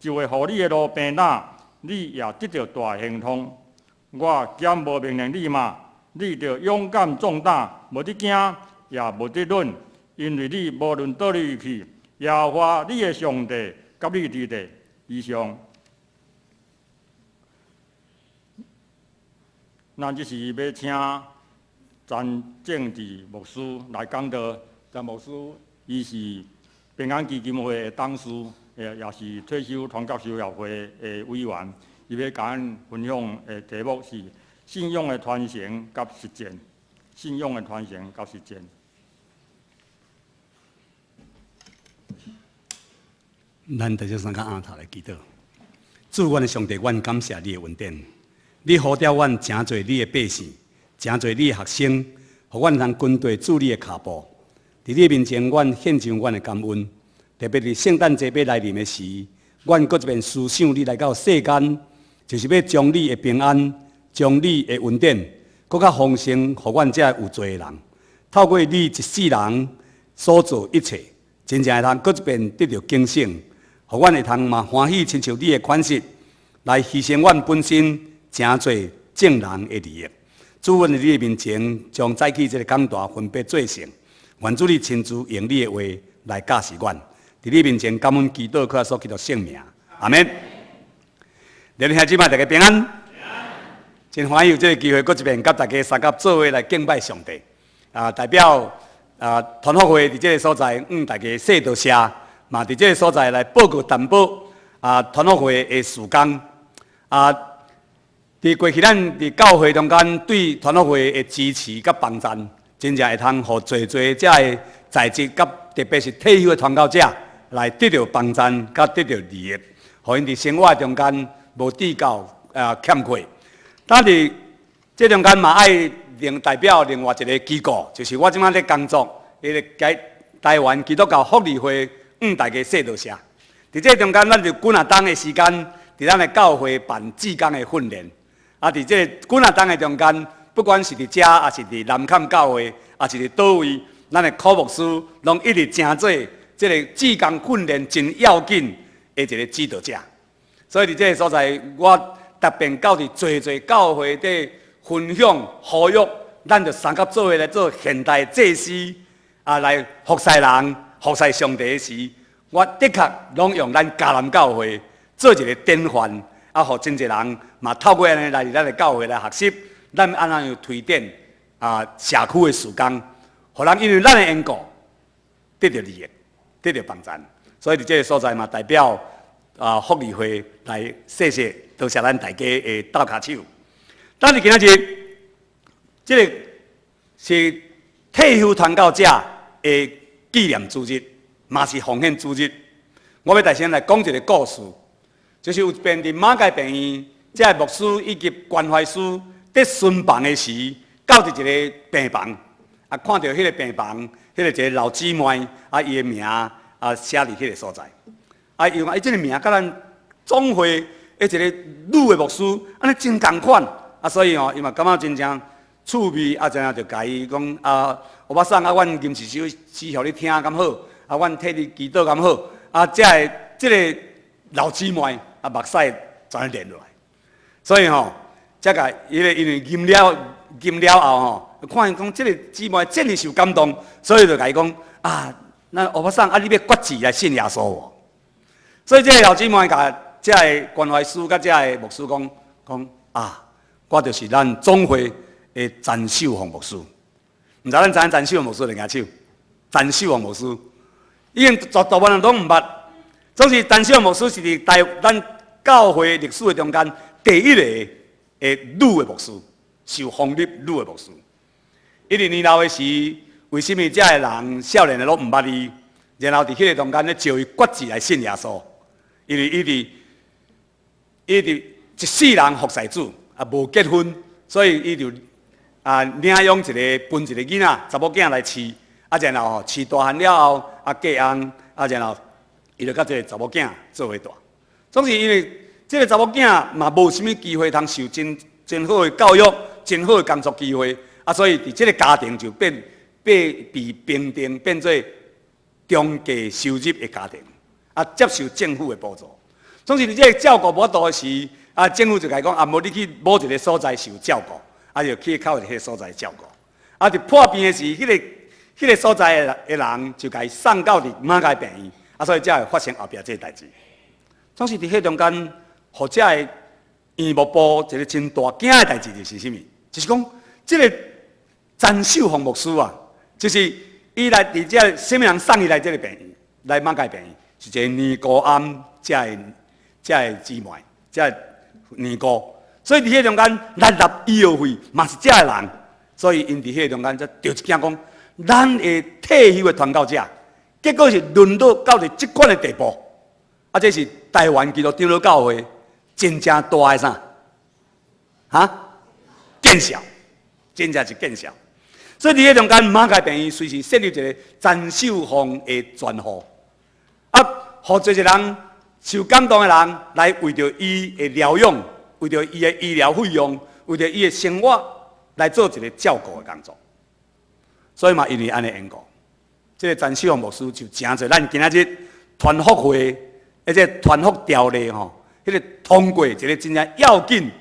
就会互你的路平坦，你也得到大幸福。我兼无命令你嘛，你着勇敢壮胆，无得惊，也无得论，因为你无论倒里去，耶和华你的上帝甲你伫地。以上，咱即是要请詹正治牧师来讲道。詹牧师，伊是平安基金会的董事，也是退休传教修协会的委员。伊要甲咱分享的题目是信仰的传承甲实践。信仰的传承甲实践。咱大家三个仰头来祈祷。主，阮的上帝，阮感谢你的恩典。你呼召阮诚侪你的百姓，诚侪你的学生，互阮通跟随主你的脚步。伫你面前，阮献上阮的感恩。特别伫圣诞节要来临的时，阮搁一遍思想你来到世间，就是要将你的平安、将你的恩典，搁较丰盛，互阮遮有罪的人。透过你一世人所做一切，真正会通搁一遍得到警醒。互阮会通嘛欢喜，亲像你的款式，来牺牲阮本身诚侪正人的利益。主，阮伫你的面前，将早起这个讲道分别做成，愿主你亲自用你的话来教示阮。伫你面前，感恩祈祷，靠所祈祷圣名，阿免。弟兄姊妹，大家平安。真欢喜有这个机会，搁一遍甲大家三甲做伙来敬拜上帝。代表团福会伫这个所在，大家谢道谢，嘛伫这个所在来报告担保团福会的事工。伫过去咱伫教会中间对团福会的支持甲帮赞，真正会通互侪侪遮的在职甲特别是退休的传教者来得到帮赞甲得到利益，互因伫生活中间无计较欠缺。但伫这中间嘛爱代表另外一个机构，就是我即摆咧工作，迄个台湾基督教福利会大家说道谢。伫这中间，咱就几啊冬的时间，伫咱的教会办志工的训练。伫这几啊冬的中间，不管是伫遮，还是伫南坎教会，还是伫倒位，咱的科牧师拢一直诚做这个志工训练真要紧的一个指导者。所以伫这个所在，我特别到伫侪教会底分享、呼吁，咱就三甲做伙来做现代祭司来服侍人、服侍上帝时，我的确拢用咱迦南教会做一个典范，互真侪人嘛透过安尼来咱的教会来学习，咱安怎样推展社区的事工，互人因为咱的缘故得到利益、得到帮赞。所以伫这个所在嘛，代表福利会来谢谢，多谢咱大家的斗骹手。但是今仔日，这个是退休传教者的纪念之日，嘛是奉献之日。我要大先来讲一个故事，就是有一遍伫马街病院，这个牧师以及关怀师在巡房的时，到伫一个病房，看到迄个病房，迄个一个老姊妹，伊的名写伫迄个所在。因为伊这个名甲咱总会一个女的牧师，安尼真共款。所以伊嘛感觉真正趣味，然后就甲伊讲我捌送阮吟诗诗互你听，敢好？阮替你祈祷，敢好？这个老姊妹目屎全连落来，所以这个因为吟了后看伊讲这个姊妹真是受感动，所以就甲伊讲咱我捌送你要决志来信耶稣哦。所以这个老姊妹甲这个关怀师甲这个牧师讲我就是咱总会的陈秀凤牧师。毋知咱知影陈秀凤牧师两下手？陈秀凤牧师，已经大部分人拢毋捌。总是陈秀凤牧师是伫咱教会历史的中间第一个女的牧师，受封立女的牧师。伊伫年老的时，为什么这个人少年的拢毋捌伊？然后伫迄个中间咧招伊决志来信耶稣，因为伊伫一世人服侍主。无结婚，所以伊就领养一个分一个囡仔，查某囝来饲，然后饲大汉了后，嫁翁，然后伊就甲这个查某囝做伙大。总是因为这个查某囝嘛无啥物机会通受真好的教育，真好的工作机会，所以伫这个家庭就被评定变做中低收入的家庭，接受政府的补助。总是你这个照顾无多的时，啊，政府就甲伊讲，啊，无你去某一个所在受照顾，啊，就去靠迄个所在照顾。啊，伫破病的时，迄个所在的人就甲伊送到伫马街病院，啊，所以才会发生后壁这个代志。总是伫迄中间，或者的院牧部一个真大惊的代志就是啥物？就是讲，这个詹秀凤牧师啊，就是伊来伫这什么人送伊来这个病院，来马街病院，是一个年高安这个姊妹，这个年高，所以伫迄中间来纳医药费嘛是这个人，所以因伫迄中间则着一惊讲，咱的退休的传教者，结果是沦落到了这款的地步，啊，这是台湾基督长老教会真正大的啥？见效，真正是见效。所以伫迄中间，马街病院随时设立一个詹秀凤的专户，啊，互做一人受感动的人来为着伊的疗养，为着伊的医疗费用，为着伊的生活来做一个照顾的工作。所以嘛，因为安尼缘故，这个詹秀凤牧师就真侪咱今仔日团福会，而且团福条例吼，迄个通过一个真正要紧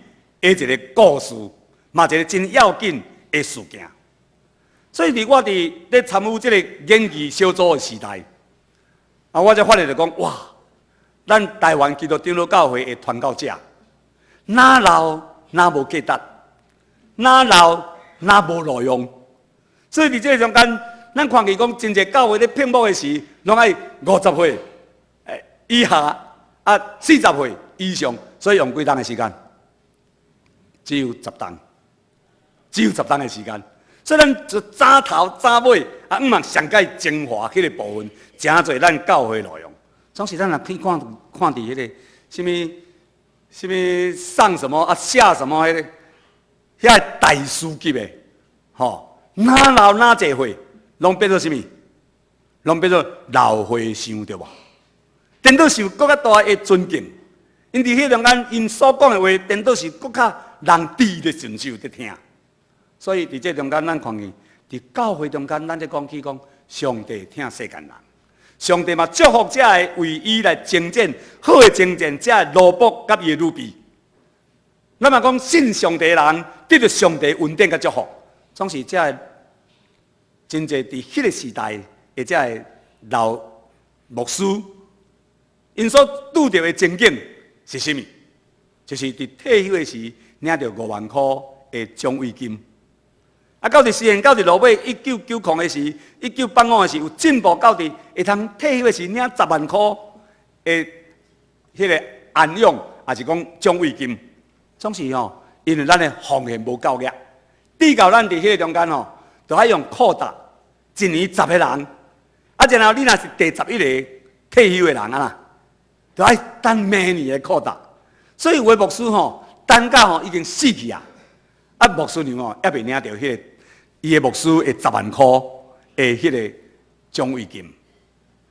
的一个故事，嘛一个真要紧的事件。所以伫我伫咧参与这个研究小组的时代，啊，我才发现着讲，哇，咱台湾基督长老教会的传教者，哪老哪无价值，哪老哪无路用。所以伫这个中间，咱看见讲，真侪教会咧聘牧的时，拢爱50岁以下，啊40岁以上，所以用几档的时间，只有10档，只有10档的时间。所以咱就早头早尾啊，嘛上界精华迄个部分，真侪咱教会内容。总是咱若去看伫迄个什么上什么啊下什么迄个，遐大师级的，吼，哪老哪侪岁，拢变做什么？拢变做老和尚对无？颠倒是更较大的尊敬，因伫迄中间因所讲的话，颠倒是更较人智的承受伫听。所以伫这中间，咱看见伫教会中间，咱咧讲起讲，上帝听世间人，上帝嘛祝福这个为伊来征战，好的征战这个罗卜甲伊的女婢。咱嘛讲信上帝的人得到上帝恩典甲祝福，总是这个真侪伫迄个时代的这个老牧师，因所拄着的情景是啥物？就是伫退休的时领着5万块的奖慰金。啊，到伫实现到伫落尾1990的时，1985的时有进步到伫会通退休的时领10万块的迄个安养，也是讲奖慰金。总是吼，因为咱的奉献无够额，至到咱伫迄个中间吼，就爱用扩大一年10个人，啊，然后你若是第11个退休的人啊啦，就爱等明年的扩大。所以有的牧师吼，等到吼已经死去啊，啊，牧师娘吼也未领到迄个。伊的牧师的10万块的迄个奖慰金，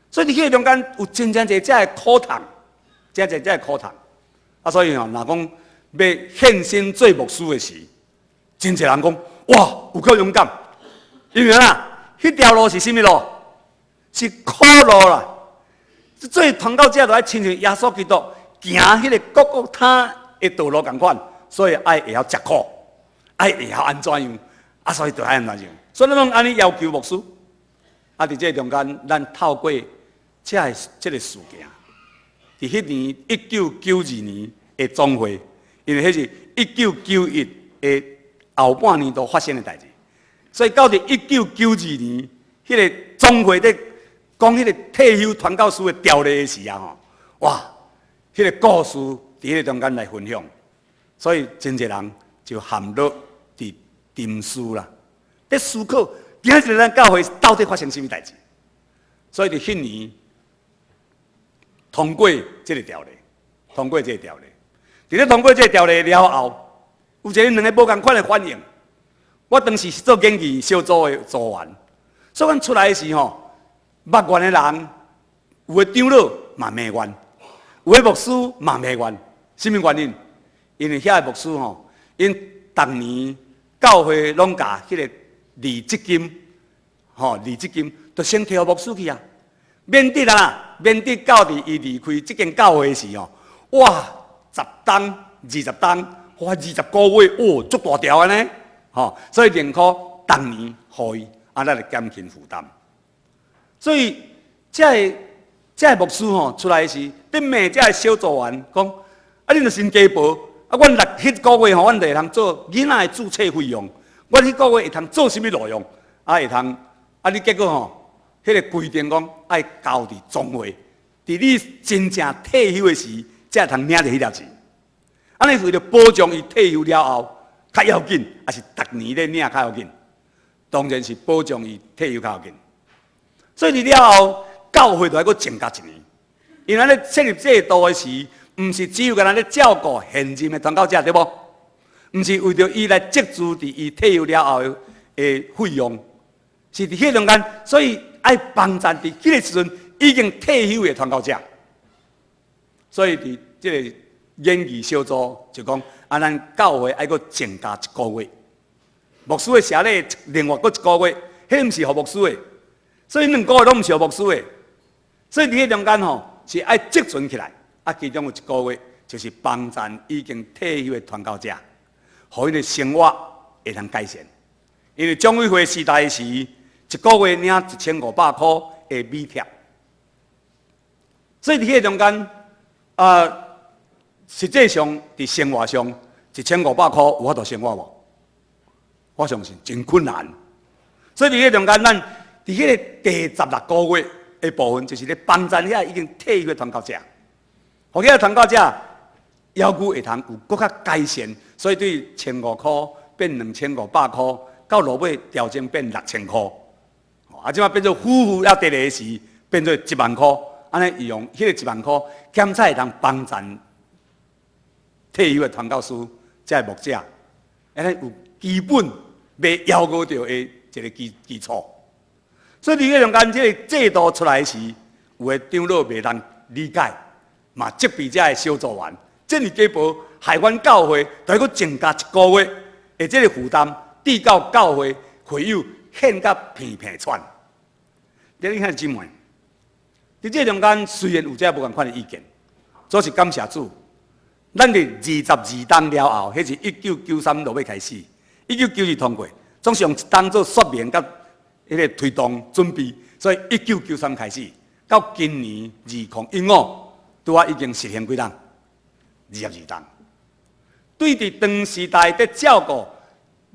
所以伫迄个中间有真正侪遮的苦谈，真侪遮的苦谈。啊，所以吼，若讲要献身做牧师的时，真侪人讲，哇，有够勇敢，因为迄条路是啥物路？是苦路啦。做传教者就爱亲像耶稣基督行迄个各各他的道路共款，所以爱会晓吃苦，爱会晓安怎样？啊，所以就爱安怎样，所以咱拢安尼要求牧师。啊，伫这中间，咱透过这个事件，伫迄年1992年的总会，因为迄是1991的后半年度发生的代志，所以到伫1992年迄个总会咧讲迄个退休传教士的条例的时啊，吼，哇，迄个故事伫迄个中间来分享，所以真侪人就陷落伫沉思啦，在思考今仔日咱教会到底发生什么代志。所以伫迄年通过这个条例，伫咧通过这个条例了后，有一个2个无共款的反应。我当时是做研究小组的组员，所以阮出来的时候，捌愿的人，有的长老嘛骂愿，有的牧师嘛骂愿。什么原因？因为遐个牧师吼，因逐年教会拢甲迄个离职金，离职金就先摕互牧师去啊，免得到伫伊离开这间教会的时候，哇，10担、20担，哇，20个月，哦，足大条的呢，所以认可逐年互伊来减轻负担。所以这个牧师出来时，恁骂这个小组员讲，恁著先加保，阮迄个月阮就会通做囡仔的注册费用，阮迄个月会通做啥物内容，会通，你结果迄个规定讲爱交伫总会，伫你真正退休的时，才会通领着迄粒钱。安尼为了保障伊退休了后较要紧，还是逐年咧领较要紧？当然是保障伊退休较要紧。所以了后，教会就要搁增加1年，因为咧设立制度的时，毋是只有干咱咧照顾现任的传教者，对无？毋是为着伊来积聚伫伊退休了后的费用，是伫迄中间，所以爱帮助伫迄个时阵已经退休的传教者。所以伫即个研议小组就讲，咱教会爱搁增加1个月，牧师的社咧另外搁1个月，迄毋是互牧师的。所以2个月拢毋是互牧师的，所以伫迄中间是爱积存起来，其中有1个月就是帮助已经退休的传教者，互因的生活会通改善。因为奖委会时代时，1个月领1500块的米贴，所以伫迄中间实际上伫生活上1500块有法度生活无？我相信真困难。所以伫迄中间咱。伫迄个第16个月的部分，就是咧帮助遐已经退休的传教者，互遐传教者要求会通有搁较改善，所以对1500块变2500块，到落尾调整变6000块，即摆变做夫要得来时变做1万块，安尼用迄个1万块减菜会通帮助退休的传教师，即个牧者，安尼有基本袂要求到的一个基础。所以伫迄中间，这个制度出来时，有的长老袂当理解，嘛责备这个小组员，这么加薄，害阮教会就要增加1个月的这个负担，递到教会会友献甲片片喘。你看姊妹，伫这中间虽然有这无共款的意见，总是感谢主，咱伫22档了后，迄是1993落尾开始，1992通过，总是用1档做说明甲。迄个推动准备，所以1993开始，到今年2015，拄已经实行几档，22档。对伫长时代在照顾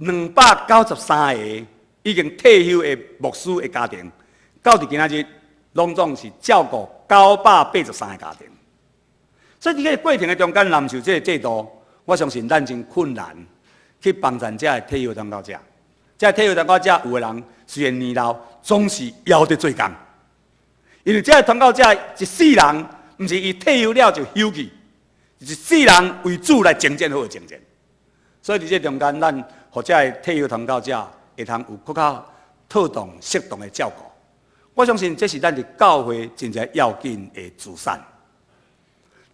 293个已经退休的牧师的家庭，到伫今仔日，拢总是照顾983个家庭。所以伫个过程的中间，难受这个制度，我相信咱真困难去帮助这退休传教者。这退休传教者有的人虽然年老，总是要得做工，因为这传教者一世人，毋是伊退休了就休去，一世人为主来征战好个征战。所以伫这中间，咱或者退休传教者会通有更较妥当、适当的照顾。我相信这是咱伫教会真正要紧的资产。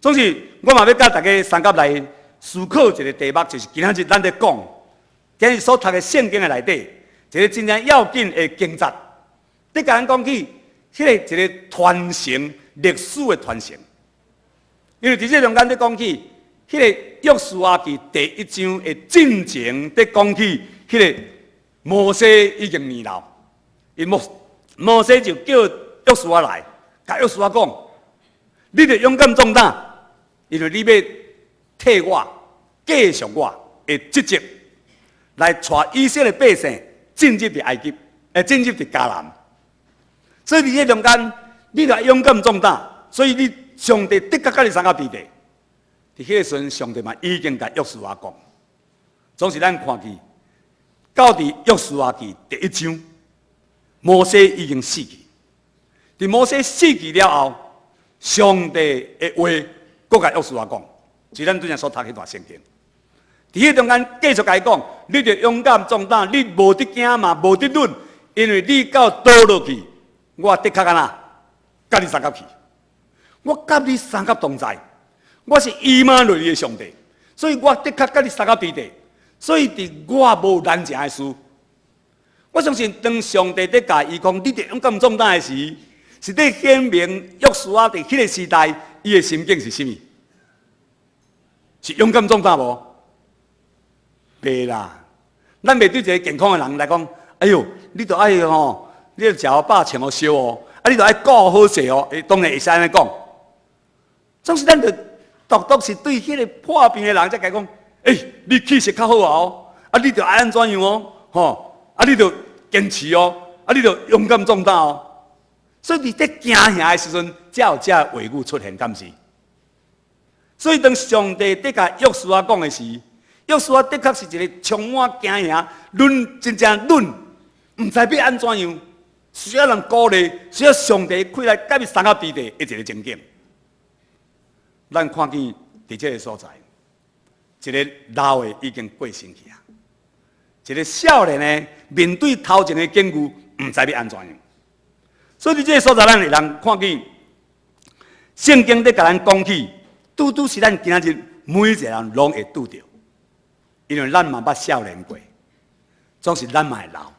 总是我嘛要甲大家三甲来思考一个题目，就是今仔日咱在讲。今日所读的圣经的内底，一个真正要紧的经节，你甲咱讲起，迄个一个传承历史的传承。因为伫这中间在讲起，迄个约书亚记第1章的进程，在讲起迄个摩西已经年老，因摩西就叫约书亚来，甲约书亚讲，你着勇敢壮大，因为你要替我继续我的职责。来带以色列百姓进入伫埃及，进入伫迦南。所以伫这中间，你着勇敢壮大。所以你上帝的确甲你三个比地。伫迄个时阵，上帝嘛已经甲约书亚讲，总是咱看见，到伫约书亚记第1章，摩西已经死去。伫摩西死去了后，上帝的话，搁甲约书亚讲，就咱拄才所读迄段圣经。伫迄中间继续甲伊讲，你着勇敢壮大，你无得惊嘛，无得论，因为你到倒落去，我的确安那，甲你三甲去，我甲你三甲同在，我是以马内利的上帝，所以我的确甲你三甲比地，所以伫我无难成的事。我相信当上帝在教伊讲，你着勇敢壮大的时，是在显明约书亚伫迄个时代，伊的心境是甚物？是勇敢壮大无？袂啦，咱袂对一个健康的人来讲，哎呦，你著爱吼，你著食好饱，穿好烧哦，啊，你著爱顾好势哦，当然会使安尼讲。总是咱著独是对迄个破病的人才甲讲，你气色较好哦，啊，你著爱安怎样哦，吼，啊，你著坚持哦，啊，你著勇敢壮大哦。所以伫在惊吓的时阵，才有这话语出现，敢是？所以当上帝在甲约书亚讲的时，约书亚的确是一个充满惊吓、真正唔知要安怎样，需要人鼓励，需要上帝开来改变三角地带的一个情景。咱看见伫这个所在，一个老的已经过身去啊，一个少年的面对头前的境遇，唔知要安怎样。所以伫这个所在，咱会人看见圣经在甲咱讲起，拄是咱今日每一个人拢会拄到，因为咱嘛捌少年过，总是咱嘛会老。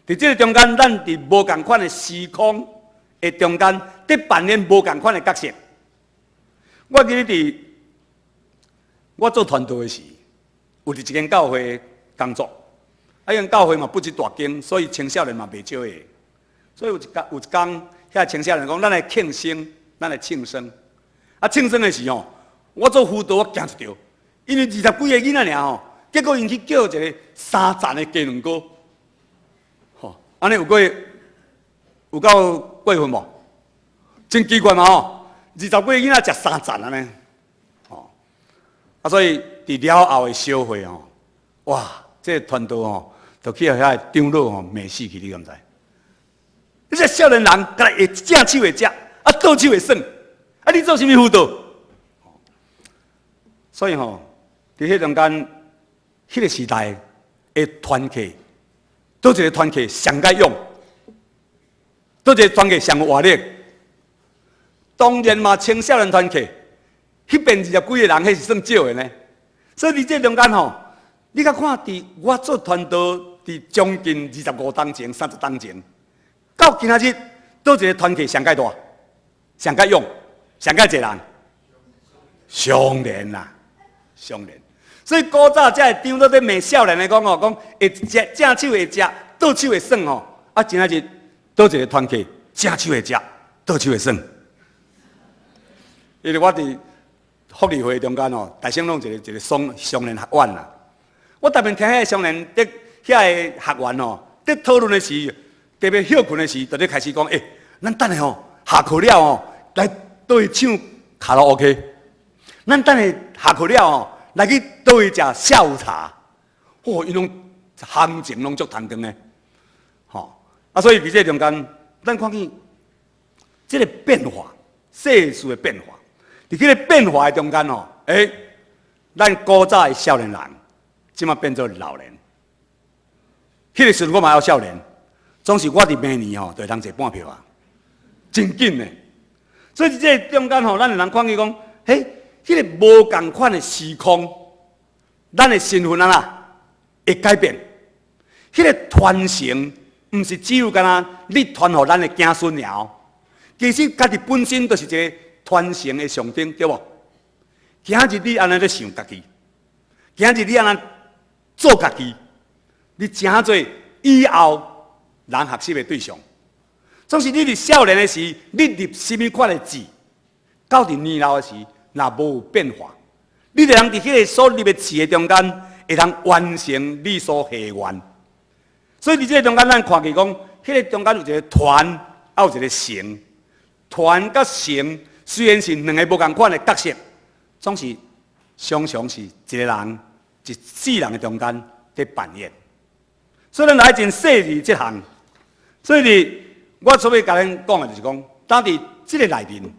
伫这个中间，咱伫无共款的时空的中间，在扮演无共款的角色。我记得伫我做团队的时，有伫一间教会工作，啊，因教会嘛不止大间，所以青少年嘛袂少个。所以有一天，遐青少年讲，咱来庆生，咱来庆生。啊，庆生的时候，我做辅导，我惊一跳，因为20几个囡仔尔吼，结果因去叫一个3层的鸡卵糕，吼，安尼有够过分无？真奇怪嘛吼，20几个囡仔食3层安尼，吼，啊，所以伫了后的小会吼，哇，这个团队吼，就去遐长老吼骂死去，你敢知？你这少年人，甲来会正手会食，啊倒手会耍，啊你做啥物辅导？所以吼，伫迄中间，迄个时代的团契，倒一个团契上该用，倒一个团契上有活力。当然嘛，青少年团契，迄边20几个人，迄是算少的呢。所以伫这中间吼，你甲看伫我做团队伫将近25当前、30当前。到今仔日，倒一个团契上介大、上介勇、上介侪人，相连啦，相连。所以古早才会张到咧骂少年的讲哦，讲会正手会食，倒手会耍吼。啊，今仔日倒一个团契，正手会食，倒手会耍。因为我伫福利会中间哦，大省拢一个双年学院啦。我特别听遐双年伫遐个学员哦，伫讨论的时。特别休困的时，就咧开始讲，咱等下吼下课了吼，来倒去唱卡拉 OK。咱等下下课了吼，来去倒去食下午茶。哦，因拢行情拢足长长的，吼啊，所以伫这中间，咱看见这个变化，世事的变化，伫这个变化的中间吼，咱古早的少年人，即马变做老年。迄个时阵我嘛还少年。总是我伫明年吼，就会当坐半票啊，真紧呢。所以这中间吼，咱会人看见讲，迄个无共款的时空，咱的身份会改变。迄个传承，毋是只有干那你传互咱的子孙了，其实家己本身就是一个传承的象征，对无？今日你安尼咧想家己，今日你安尼做家己，你真侪以后。人学习的对象，总是你伫少年的时，你入什么款的字，到伫年老的时，若无有变化，你就通伫迄个所入的字的中间，会通完成你所下愿。所以伫这个中间，咱看起讲，迄个中间有一个团，还有一个成。团甲成虽然是两个无共款的角色，总是常常是一个人、一世人的中间在扮演。所以咱来真细腻这项。所以我所要甲咱讲的就是讲，当伫这个内面，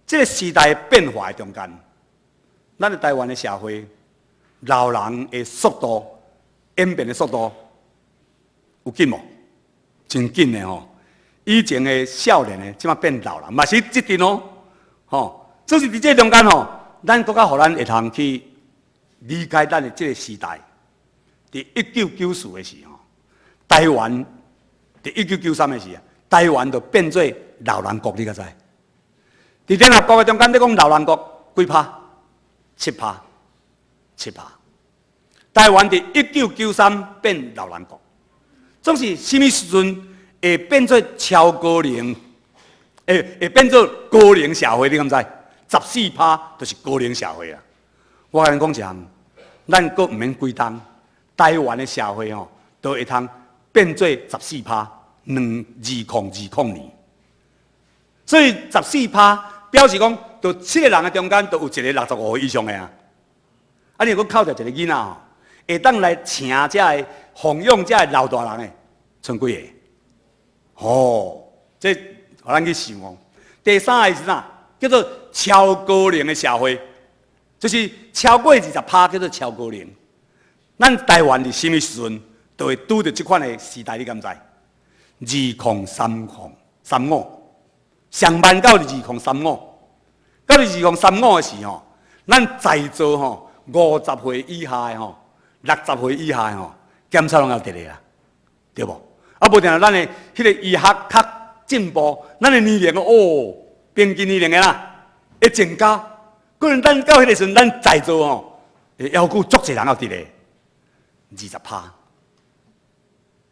这个时代的变化的中间，咱的台湾的社会，老人的速度、演变的速度有紧无？真紧的吼！以前的少年的，即马变老人，嘛是这阵哦，吼。所以伫这中间吼，咱搁较互咱会通去理解咱的这个时代。伫1994的时候，台湾。1993的时啊，台湾就变做老人国，你敢知？伫联合国的中间，你讲老人国几趴？ 7%。台湾伫1993变老人国，总是什么时阵会变做超高龄？会变做高龄社会？你敢知？14%就是高龄社会啊！我甲你讲一项，咱阁毋免归档，台湾的社会吼，都会通变做14%，2020年。所以14%表示讲，就7个人的中间，都有一个65岁以上的啊。啊，你如果扣掉一个囡仔吼，会当来请这个奉养这个老大人的，剩几个？哦，这互咱去想哦。第三个是啥？叫做超高龄的社会，就是超过20%叫做超高龄。咱台湾伫什么时阵都会拄着这款的时代？你敢知？2035，上班到2035，到2035的时候，咱在座吼50岁以下的吼，60岁以下的吼，检查拢要得个啦，对无？啊，无定咱的迄个医学较进步，咱的年龄平均年龄的啦会增加，可能咱到迄个时阵，咱在座吼会要求足侪人要得个20%。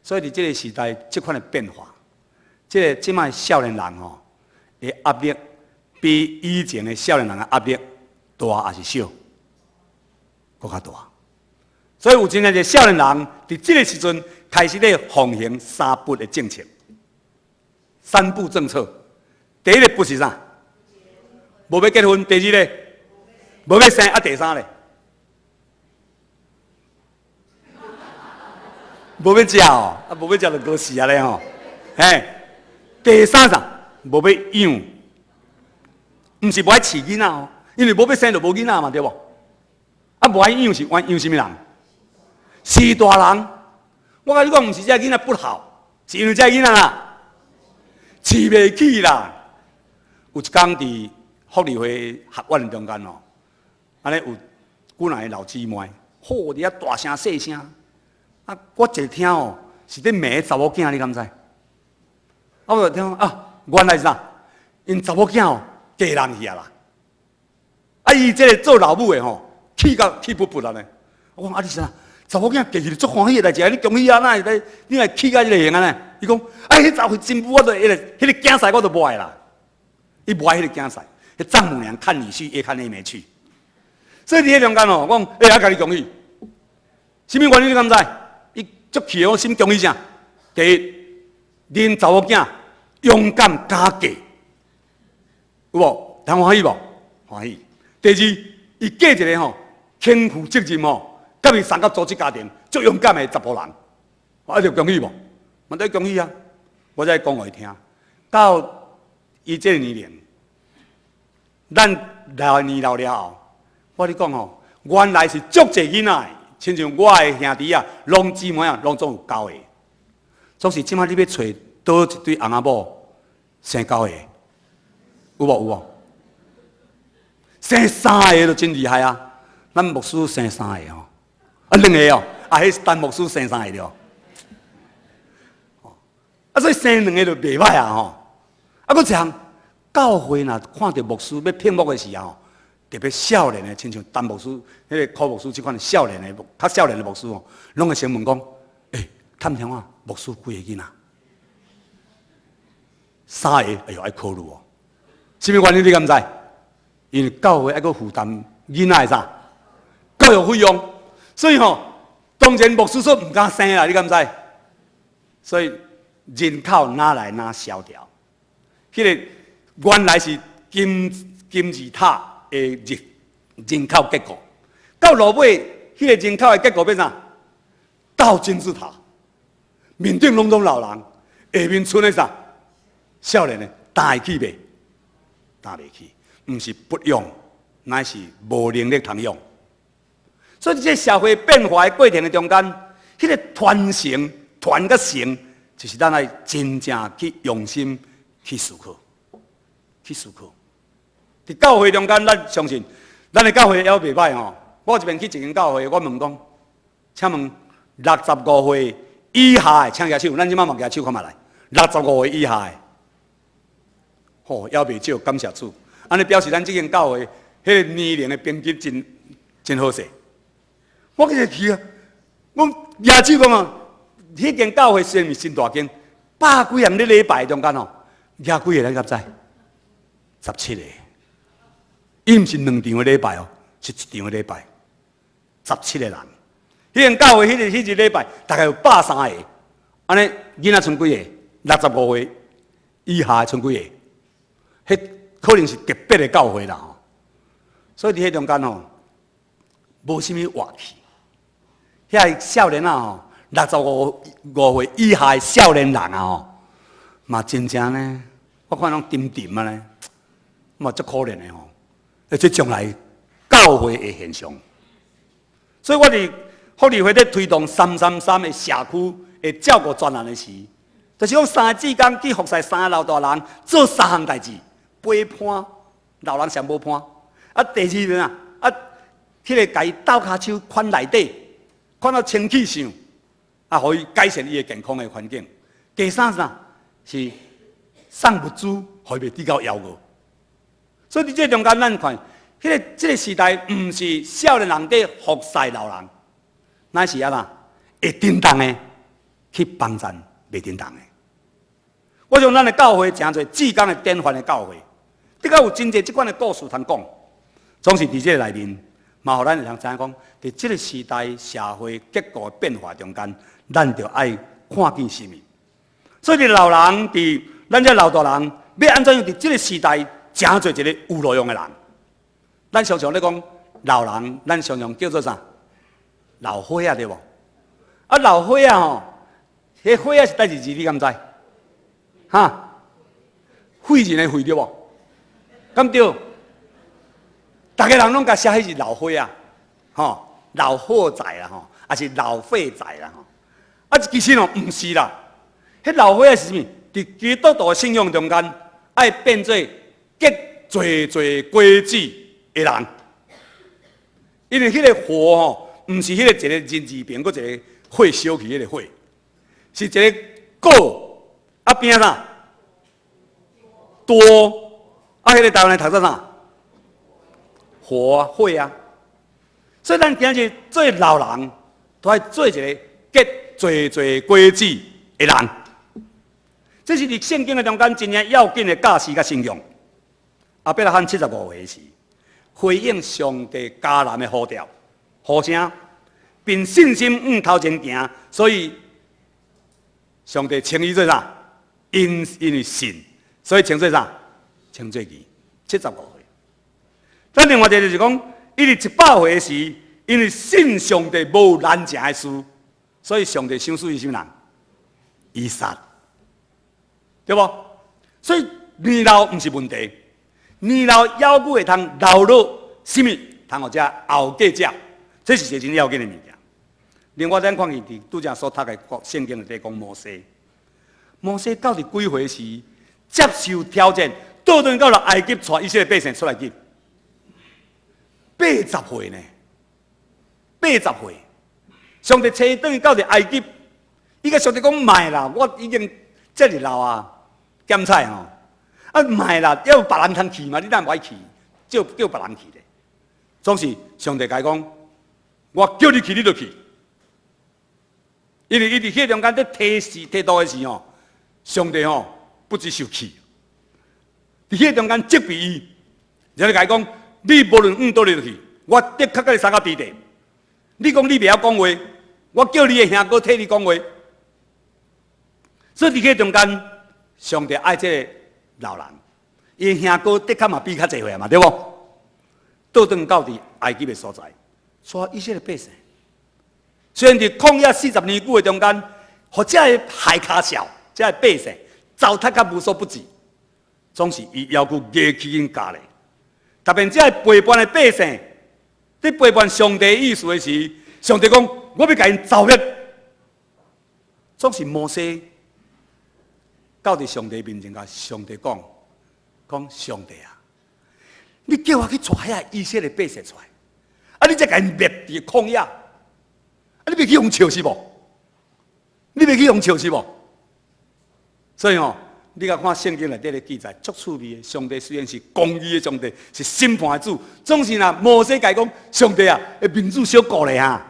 所以伫这个时代，这款的变化，即摆少年人吼，的压力比以前的少年人的压力大还是小？搁较大。所以有真侪少年人伫这个时阵开始咧奉行3不的政策。3不政策，第一个不是啥？无要结婚。第二个，无要生。啊，第三个，无要食哦。啊，无要食就过死啊咧吼。嘿，第三啥？无要养，毋是无爱饲囡仔哦，因为无要生就无囡仔嘛，对无？啊，无爱养是养什么人？是大人。我甲你讲，毋是这囡仔不好，是因为这囡仔啦。饲袂起啦！有一天伫福利会学院中间哦，安尼有几人老姊妹，伫遐大声细声，啊，我一听哦，是咧骂查某囝，你敢知？啊，我就听啊，原来是啥？因查某囝哦，嫁人去啊啦！啊，伊这个做老母的吼，气不不啦呢？我讲啊，你是啥？查某囝嫁去足欢喜的代志，你恭喜啊！你来气到这个型啊呢？伊讲，哎，迄查甫真妇，我都迄个囝婿我都无爱啦。伊无爱迄个囝婿，迄丈母娘看女婿越看越没趣。所以伫迄中间哦，我讲，哎，我甲你恭喜，什么原因你敢知？伊足气哦，什么恭喜啥？第一，恁查某囝勇敢敢嫁，有无？通欢喜无？欢喜。第二，伊嫁一个吼，肩负责任吼。甲伊送到组织家庭，足勇敢的查甫人，我就恭喜无，嘛得恭喜啊！我再讲互伊听，到伊这个年龄，咱年老了后，我你讲吼，原来是足侪囡仔，亲像我的兄弟啊，拢姊妹啊，拢总有9个，总是即摆你要找倒一对翁仔某生9个，有无？生3个就真厉害啊！咱牧师生3个吼。啊，2个哦，啊，迄是陈牧师生3个了，啊，所以生2个就袂歹啊吼。啊，搁一项教会若看到牧师要聘牧的时候，特别少年的，亲像陈牧师、迄个柯牧师这款少年的、较少年的牧师哦，拢会先问讲：探听啊，牧师几个囡仔？3个，哎呦，爱考虑哦。什么原因你敢知？因为教会爱搁负担囡仔的啥教育费用。所以吼，当然牧师说唔敢生啦，你敢知？所以人口哪来哪萧条？迄个原来是金字塔的人口结构，到落尾，迄个人口的结构变啥？倒金字塔，面顶拢老人，下面剩的啥？少年的，担会起袂？担袂起，唔是不用，乃是无能力通用。所以，这社会变化的过程的中间，迄个传承、传甲成，就是咱来真正去用心去思考，伫教会中间，咱相信，咱的教会也袂歹吼。我这边去一间教会，我问讲，请问65岁以下的，请举手，咱即摆嘛举手看嘛来，65岁以下的，也袂少，感谢主。安尼表示咱这间教会，迄个年龄的平均真好势。我去去啊，我亚洲讲啊，迄间教会虽然真大间，100几人咧礼拜中间哦，亚几个咱敢知？17个，伊毋是2场的礼拜哦，是1场的礼拜，17个人。迄间教会迄日礼拜大概有130个，安尼囡仔剩几个？65岁以下剩几个？迄可能是特别的教会啦吼。所以伫迄中间吼，无啥物活气。遐少年啊吼，65岁以下的少年人啊吼，嘛真正呢，我看拢沉沉啊咧，嘛足可怜的吼。而且将来教会的现象，所以我哋福利会在推动333的社区的照顾专案的时，就是讲3个志工去服侍3个老大人做3项代志，陪伴老人上无伴，啊第二个迄个甲伊斗骹手款内底，款到清气上，啊，互伊改善伊的健康的环境。第三是送物资，互伊袂抵到夭饿。所以伫这中间，咱看，这个时代，毋是少年人在服侍老人，乃是会叮当的去帮衬袂叮当的。我想咱的教会诚侪志工的典范的教会，的确有真侪即款的故事通讲，总是伫这个内面，嘛，互咱会通知影讲，伫这个时代社会结构的变化中间，咱就爱看见什么。所以，老人伫咱这老大人，要安怎样伫这个时代？诚侪一个有路用的人，咱常常咧讲老人，咱常常叫做啥？老伙仔对无？啊，老伙仔吼，迄伙仔是代志字，你敢知？哈，废人的废对无？敢对？大家人拢甲写迄是老伙仔，吼，老货仔啦吼，还是老废仔啦吼。啊，其实哦，毋是啦，迄老伙仔是啥物？伫基督徒的信仰中间，爱变做结侪侪果子的人，因为迄个火吼，毋是迄个一个人字边，搁一个火烧起迄个火，是一个果啊边啥多啊，迄个台湾读做啥？火啊火啊，所以咱今日做老人，都爱做一个结侪侪果子的人。这是伫圣经的中间真正要紧的教示甲信仰。亚伯拉罕75岁时，回应上帝迦南的呼召，呼声，并信心头前行，所以上帝称伊做啥？因为信，所以称做啥？称做义。75岁。咱另外一个就是讲，伊伫100岁时，因为信上帝无难成的事，所以上帝赏赐伊什么人？以撒，对不？所以年老毋是问题。年老腰骨会通留落什么？通互遮后继者，这是一个真要紧的物件。另外，咱看见伫拄则所读的圣经里底讲摩西，摩西到伫几岁时接受挑战，倒转到了埃及，带以色列百姓出来去，80岁呢，80岁，上帝找伊转去到伫埃及，伊甲上帝讲卖啦，我已经这么老啊，咸菜吼。啊，唔系啦，要别人通去嘛，你哪唔爱去？叫别人去咧。总是上帝甲伊讲，我叫你去，你就去。因为伊伫迄中间在提刀的时候，上帝不知受气，伫迄中间责备伊，然后甲伊讲，你无论倒里就去，我的确甲你三个地地。你讲你袂晓讲话，我叫你的兄哥替你讲话。所以伫迄中间，上帝爱这个老人，伊兄哥的确嘛比较济岁嘛，对不？倒转到伫埃及的所在，带以色列百姓。虽然伫旷野40年久的中间，或者个海卡小，这百姓糟蹋甲无所不至，总是伊要求业起因家咧。特别这陪伴的百姓，在陪伴上帝意思的时，上帝讲：我要甲因造灭。总是摩西到伫上帝面前，甲上帝讲：上帝啊，你叫我去带遐以色列百姓出来，啊，你才甲因灭伫旷野。啊！你袂去用笑是无？你袂去用笑是无？所以你甲看圣经内底的记载，足趣味的。上帝虽然是公义的上帝，是审判的主，总是摩西甲讲，上帝啊，民主小顾咧哈。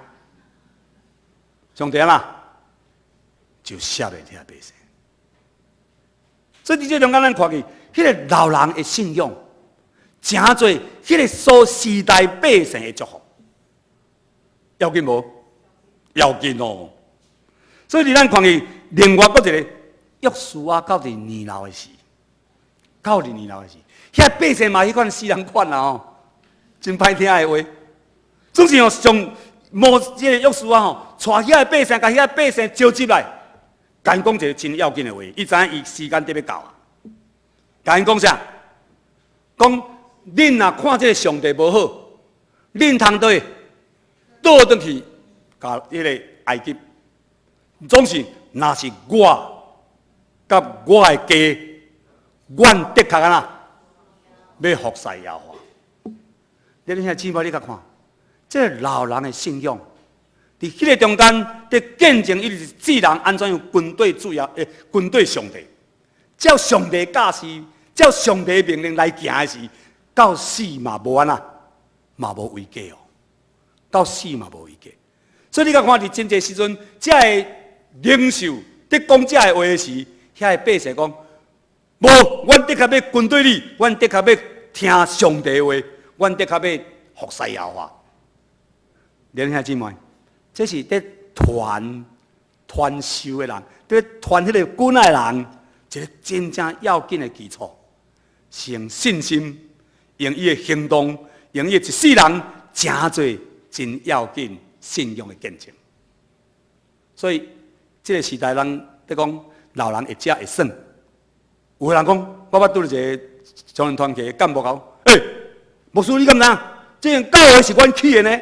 上帝就赦免遐百姓。所以伫这中间，咱看去，迄个老人的信仰，诚侪迄个所时代百姓的祝福，要紧无？要紧哦。所以咱看去，另外搁一个约书亚到伫年老的时，遐百姓嘛，迄款死人款真歹听的话，总是上即个约书亚带遐百姓，甲遐百姓召集来，甲因讲一个真要紧的话，伊知影伊时间得要到啊。甲因讲啥？讲恁若看这个上帝无好，恁通倒转去，甲迄个埃及，总是若是我，甲我的家，阮的确要服侍耶和华。你遐姊妹，你甲看，这个老人的信仰，伫迄个中间，伫见证伊是智人安怎样军队主要军队上帝，照上帝教示，照上帝命令来行的时，到死嘛无安嘛无违纪哦，到死嘛无违纪。所以你甲看，伫真济时阵，这个领袖伫讲这个话的时，遐个百姓讲，无，阮的确要军队里，阮的确要听上帝的话，阮的确要服侍耶和华。弟兄姊妹，这是伫传授的人，伫传迄个军的人，一个真正要紧的基础，是用信心，用伊的行动，用伊一世人诚侪真要紧信仰的见证。所以，这个时代人在讲老人会食会耍，有人讲，我捌拄到一个少年团契干部讲，牧师你敢知？这个教会是阮起的呢，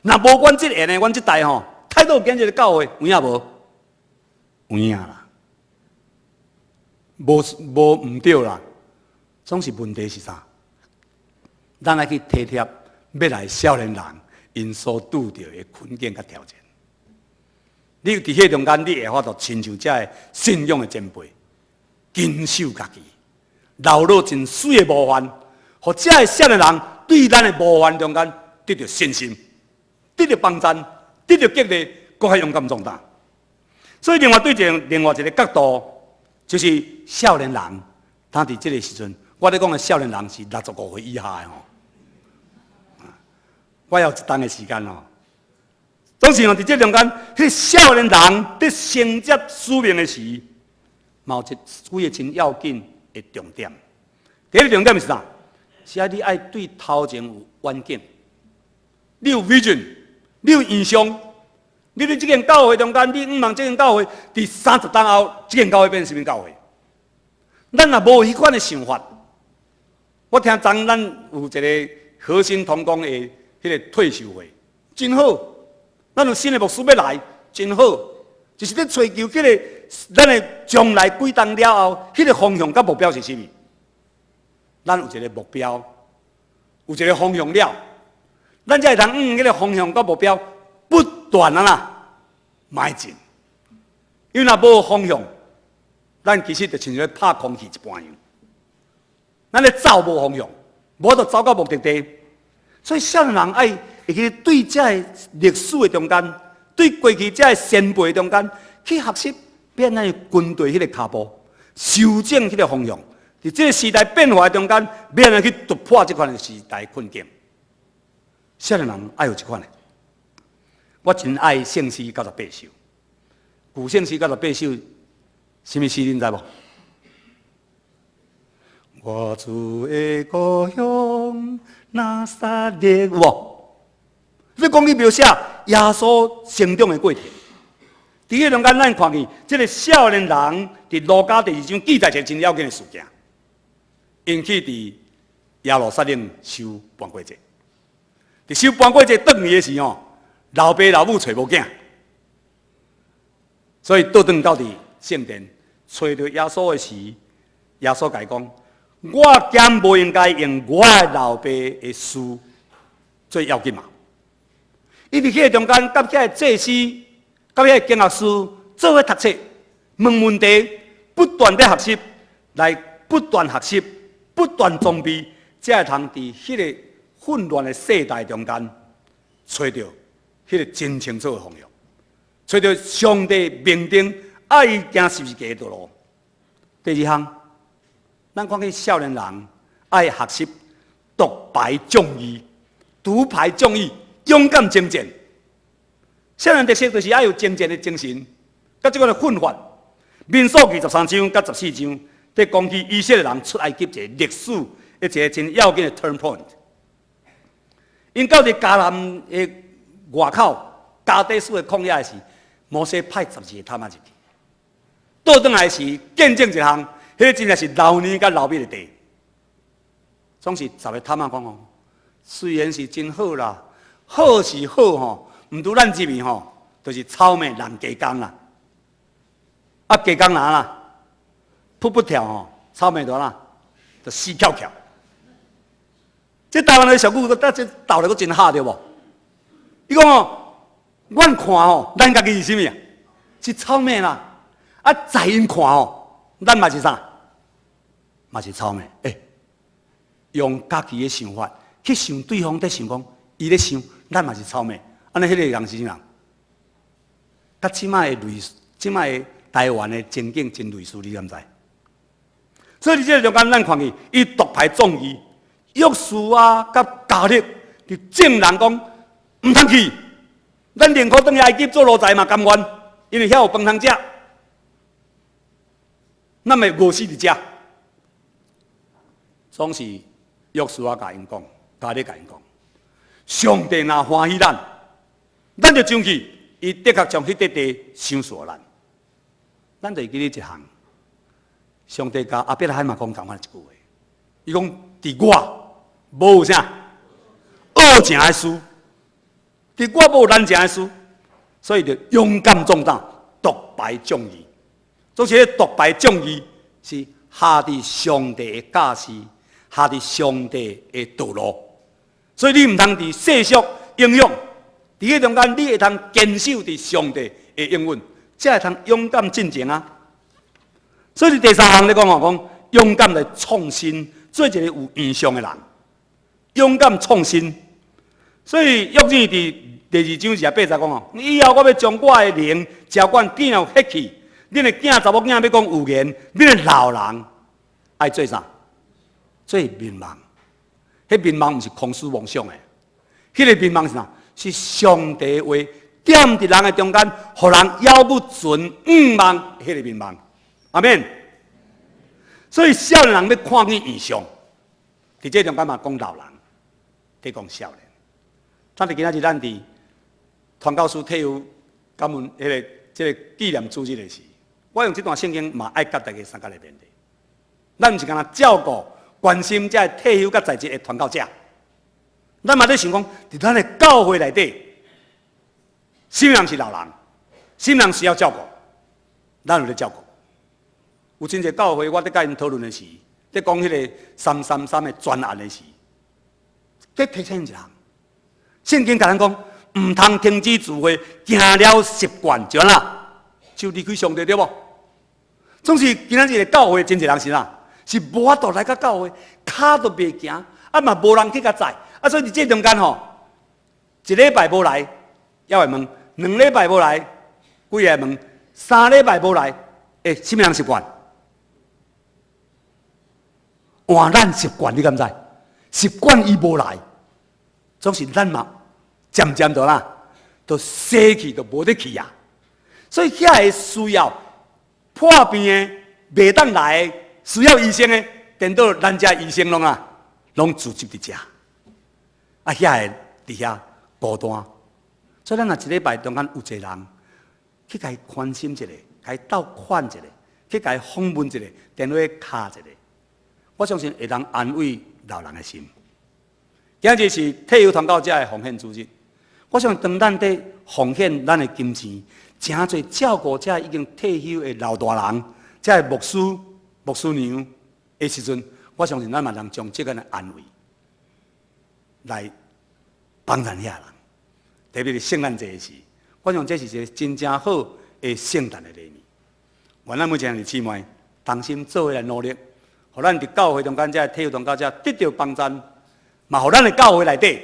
若无阮这个呢，阮这代态度坚决的教会有影无？有影啦，无唔对啦，总是问题是啥？咱来去体贴要来少年人因所拄到的困境甲挑战。你伫迄中间，你会法度亲像这个信仰的前辈，坚守家己，流露真水的模范，互这个少年人对咱的模范中间得到信心，得到帮助，得到激励，更较勇敢壮大。所以另外一个角度，就是少年人，当伫这个时阵，我咧讲的少年人是65岁以下的我要有一段的时间总是伫这中间，迄少年人伫承接使命的时，有几个真要紧的重点。第一个重点是啥？是你爱对头前有远景，你有 vision， 你有印象。你伫这间教会中间，你毋望这间教会伫30年后，这间教会变成什么教会？咱若无迄款的想法，我听昨咱有一个核心同工的迄个退休会，真好。咱有新的牧师要来，真好。就是咧追求迄个咱的将来几当了后，迄个方向甲目标是啥物？咱有一个目标，有一个方向了，咱才会通迄个方向甲目标不断迈进。因为若无方向，咱其实就亲像咧拍空气一般样。咱咧走无方向，无就走到目的地。所以少年人爱会去对这历史的中间，对过去这先辈中间去学习，变咱军队迄个脚步，修正迄个方向。伫这个时代变化中间，变来去突破这款时代困境。少年人爱有这款的。我真爱圣诗98首，古圣诗98首，什么诗你知无？我主的故乡拿撒勒，有无？你讲伊描写耶稣成长的过程。伫迄中间，咱看见这个少年人伫路加第2章记载一个真要紧的事件，因去伫耶路撒冷守bán過節。伫守bán過節倒去的時候，老爸老母找無囝，所以倒轉到伫聖殿找到耶穌的時，耶穌甲伊講：我竟無應該用我的老爸的事最要緊嘛。伊伫迄個中間，甲遐個祭司、甲遐個經學師做伙讀冊，問問題，不斷地學習，来不断学习、不断装备，才会通伫迄个混乱的世代中间，找到迄个真清楚的方向，找到上帝命定爱伊行十字架的道路。第二项，咱看见少年人爱学习独排众议、独排众议，勇敢征战。少年特色就是爱有征战的精神，甲即个的奋发。民数记13章甲14章，在讲起以色列人出埃及一个历史一个真要紧的 turn point。因到伫迦南的外口加底斯的旷野时，摩西派12个探仔入去，倒转来时见证一项，迄真正是老年甲老尾的地。总是10个探仔讲哦，虽然是真好啦，好是好吼，毋拄咱这边吼，就是草莓人加工啦。啊，加工哪啦？扑不跳吼，草莓多啦，就死翘翘。这台湾的小姑，这斗来阁真好对无？伊讲哦，阮看哦，咱家己是啥物啊？是草莓啦。啊，在因看哦，咱嘛是啥？嘛是草莓。用家己的想法去想对方在想讲，伊咧想，咱嘛是草莓。安尼迄个人是啥人？甲即摆的台湾的情景真类似，你敢知？所以伫这个中间，咱看见伊独排众议，约书亚甲迦勒伫证人讲毋通去，咱宁可转去埃及做奴才嘛，甘愿，因为遐有饭通食，咱会饿死伫遮。总是约书亚甲因讲，迦勒甲因讲，上帝若欢喜咱，咱就上去，伊的确将迄块地赏赐咱。咱就记咧一项，上帝甲亚伯拉罕嘛讲同款一句话，伊讲：伫我无有啥恶情的事，伫我无有难情的事，所以就勇敢壮胆，独排众议。总是独排众议是下伫上帝的教示，下伫上帝的道路。所以你毋通伫世俗应用，伫迄中间你会通坚守伫上帝的应允。才会通勇敢进前啊！所以第3项咧讲讲勇敢来创新，做一个有意向的人，勇敢创新。所以约珥伫第2章8节讲哦，以后我要将我的灵浇灌囝有血气，恁的囝查某囝要讲有言，恁的老人爱做啥？做民望。迄民望毋是空思妄想的，迄个民望是啥？是上帝的话。点伫人的中间，互人遥不存望，迄个民望，阿免。所以少年人要看见异象，伫这中间嘛讲老人，伫讲少年。咱伫今仔日咱伫传教士退休感恩这个纪念主日的时，我用这段圣经嘛爱甲大家三角来面对。咱毋是干那照顾、关心这退休甲在职的传教者，咱嘛在想讲，伫咱的教会内底。什么人是老人？什么人需要照顾？咱有咧照顾。有真侪教会，我伫甲因讨论的时，伫讲迄个333的专案的时，伫提醒一项，圣经甲咱讲，毋通停止聚会，行了习惯就啦，就离开上帝对无？总是今仔日的教会真侪人是啥？是无法度来到教会，骹都袂行，啊嘛无人去甲载，啊所以伫这中间吼，一礼拜无来，要会问。2礼拜无来，几个问；3礼拜无来，什么人习惯？换咱习惯，你敢知？习惯伊无来，总是咱嘛，渐渐就啦，都失去，都无得去啊。所以遐个需要破病的、袂当来的、需要医生的，等到咱遮医生拢聚集伫遮，啊，遐个伫遐孤单。所以咱若一礼拜中间有一个人去甲伊关心一下，甲伊斗款一下，去甲伊访问一下，电话敲一下，我相信会当安慰老人的心。今日是退休传教者的奉献主日，我相信当咱伫奉献咱的金钱，真侪照顾者已经退休的老大人，这牧师、牧师娘的时阵，我相信咱嘛能将这个的安慰来帮助遐人。特别是圣诞节时，我想这是一个真正好的圣诞的礼物。愿咱每一个人姊妹同心做伙来努力，互咱伫教会中间这体育同教者得到帮助，嘛，互咱的教会内底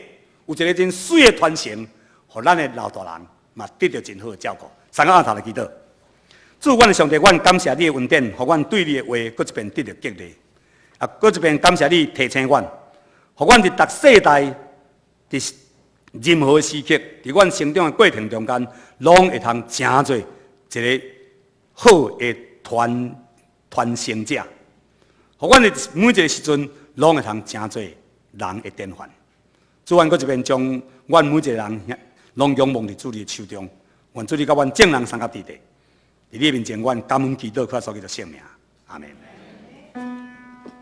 有一个真水的传承，互咱的老大人嘛得到真好的照顾。三个阿头来祈祷，主，阮的上帝，阮感谢你的恩典，互阮对你的话搁一遍得到激励，啊，搁一遍感谢你提醒阮，互阮伫逐世代，伫任何时刻，伫阮成长的过程中间，拢会通真做一个好的传承者，互阮的每一个时阵，拢会通真做人的典范。主，阮搁一遍将阮每一个人拢仰望伫主你的手中，愿主你甲阮众人三甲地地，伫你面前，阮感恩祈祷，靠所记的圣名，阿门。